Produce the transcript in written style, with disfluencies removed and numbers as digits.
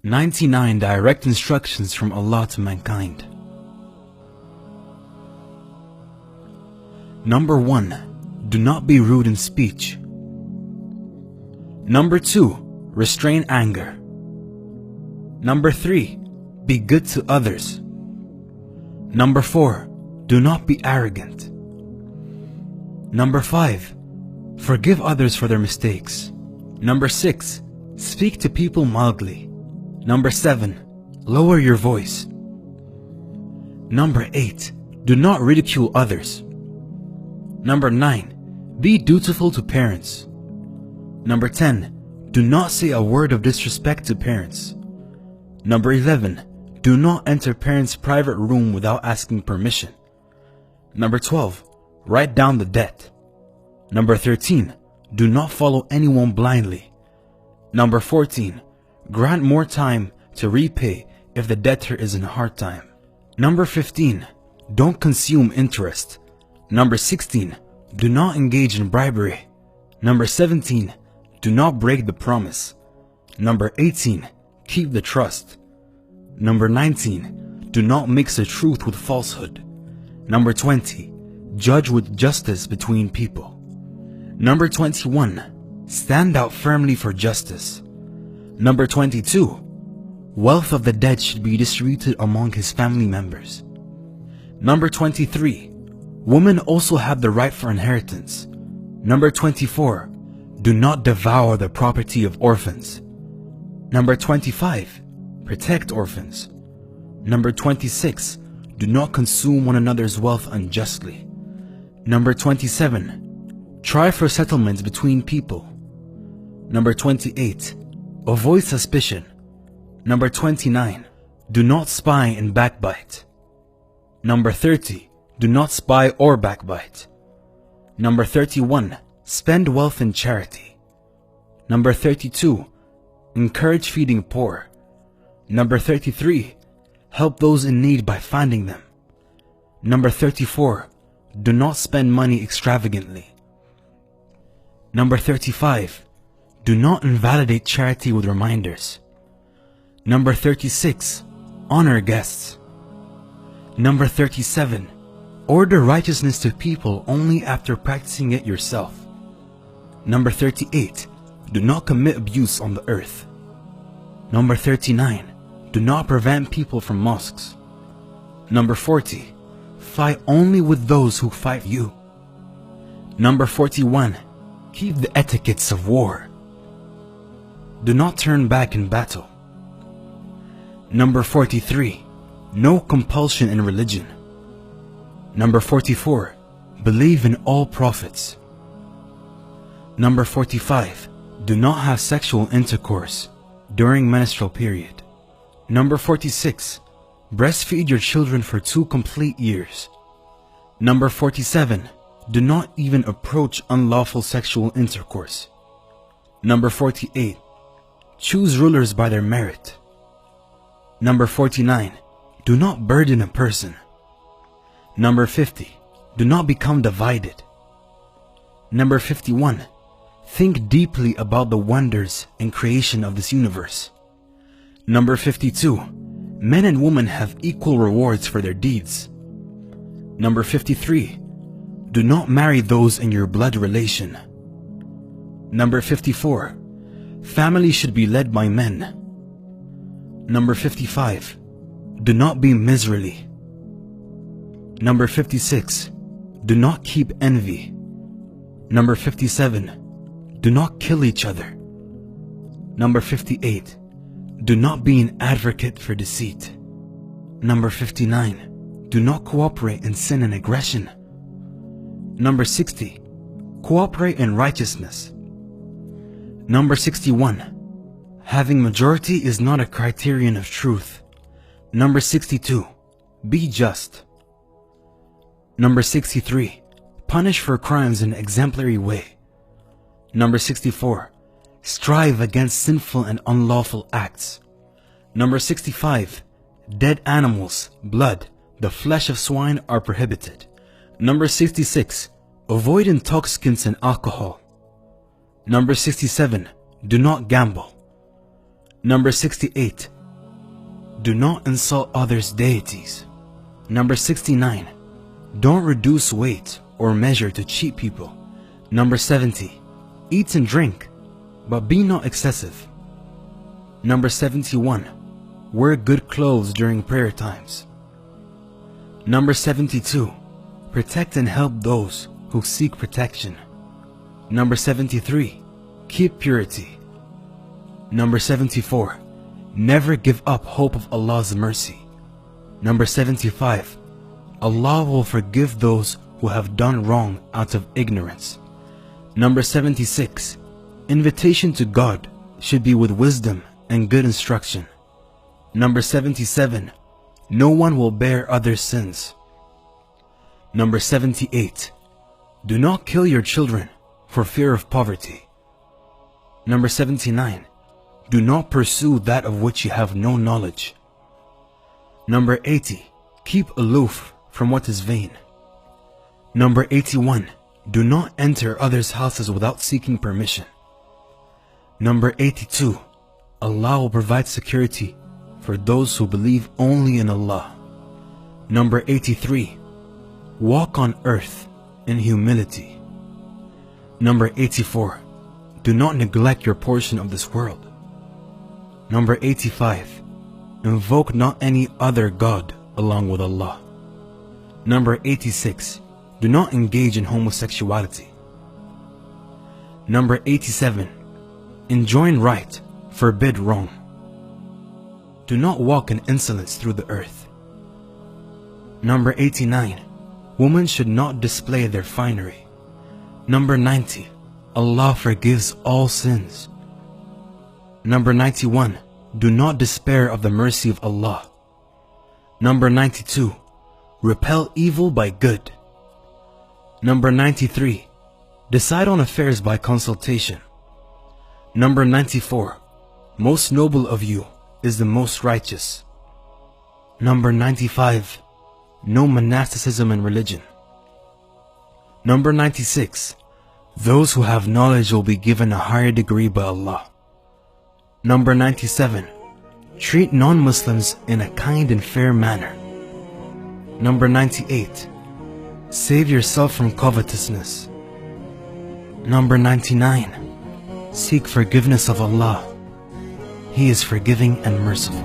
99 direct instructions from Allah to mankind. Number 1. Do not be rude in speech. Number 2. Restrain anger. Number 3. Be good to others. Number 4. Do not be arrogant. Number 5. Forgive others for their mistakes. Number 6. Speak to people mildly. Number 7. Lower your voice. Number 8. Do not ridicule others. Number 9. Be dutiful to parents. Number 10. Do not say a word of disrespect to parents. Number 11. Do not enter parents' private room without asking permission. Number 12. Write down the debt. Number 13. Do not follow anyone blindly. Number 14. Grant more time to repay if the debtor is in a hard time. Number 15. Don't consume interest. Number 16. Do not engage in bribery. Number 17. Do not break the promise. Number 18. Keep the trust. Number 19. Do not mix the truth with falsehood. Number 20. Judge with justice between people. Number 21. Stand out firmly for justice. Number 22. Wealth of the dead should be distributed among his family members. Number 23. Women also have the right for inheritance. Number 24. Do not devour the property of orphans. Number 25. Protect orphans. Number 26. Do not consume one another's wealth unjustly. Number 27. Try for settlements between people. Number 28. Avoid suspicion. Number 29. Do not spy and backbite. Number 30. Do not spy or backbite. Number 31. Spend wealth in charity. Number 32. Encourage feeding poor. Number 33. Help those in need by finding them. Number 34. Do not spend money extravagantly. Number 35. Do not invalidate charity with reminders. Number 36. Honor guests. Number 37. Order righteousness to people only after practicing it yourself. Number 38. Do not commit abuse on the earth. Number 39. Do not prevent people from mosques. Number 40. Fight only with those who fight you. Number 41. Keep the etiquettes of war. Do not turn back in battle. Number 43. No compulsion in religion. Number 44. Believe in all prophets. Number 45. Do not have sexual intercourse during menstrual period. Number 46. Breastfeed your children for 2 complete years. Number 47. Do not even approach unlawful sexual intercourse. Number 48. Choose rulers by their merit. Number 49. Do not burden a person. Number 50. Do not become divided. Number 51. Think deeply about the wonders and creation of this universe. Number 52. Men and women have equal rewards for their deeds. Number 53. Do not marry those in your blood relation. Number 54. Family should be led by men. Number 55. Do not be miserly. Number 56. Do not keep envy. Number 57. Do not kill each other. Number 58. Do not be an advocate for deceit. Number 59. Do not cooperate in sin and aggression. Number 60. Cooperate in righteousness. Number 61. Having majority is not a criterion of truth. Number 62. Be just. Number 63. Punish for crimes in an exemplary way. Number 64. Strive against sinful and unlawful acts. Number 65. Dead animals, blood, the flesh of swine are prohibited. Number 66. Avoid intoxicants and alcohol. Number 67. Do not gamble. Number 68. Do not insult others' deities. Number 69. Don't reduce weight or measure to cheat people. Number 70. Eat and drink, but be not excessive. Number 71. Wear good clothes during prayer times. Number 72. Protect and help those who seek protection. Number 73. Keep purity. Number 74. Never give up hope of Allah's mercy. Number 75. Allah will forgive those who have done wrong out of ignorance. Number 76. Invitation to God should be with wisdom and good instruction. Number 77. No one will bear others' sins. Number 78. Do not kill your children for fear of poverty. Number 79. Do not pursue that of which you have no knowledge. Number 80. Keep aloof from what is vain. Number 81. Do not enter others' houses without seeking permission. Number 82. Allah will provide security for those who believe only in Allah. Number 83. Walk on earth in humility. Number 84. Do not neglect your portion of this world. Number 85. Invoke not any other God along with Allah. Number 86. Do not engage in homosexuality. Number 87. Enjoin right, forbid wrong. Do not walk in insolence through the earth. Number 89. Women should not display their finery. Number 90. Allah forgives all sins. Number 91. Do not despair of the mercy of Allah. Number 92. Repel evil by good. Number 93. Decide on affairs by consultation. Number 94. Most noble of you is the most righteous. Number 95. No monasticism in religion. Number 96. Those who have knowledge will be given a higher degree by Allah. Number 97. Treat non-Muslims in a kind and fair manner. Number 98. Save yourself from covetousness. Number 99. Seek forgiveness of Allah. He is forgiving and merciful.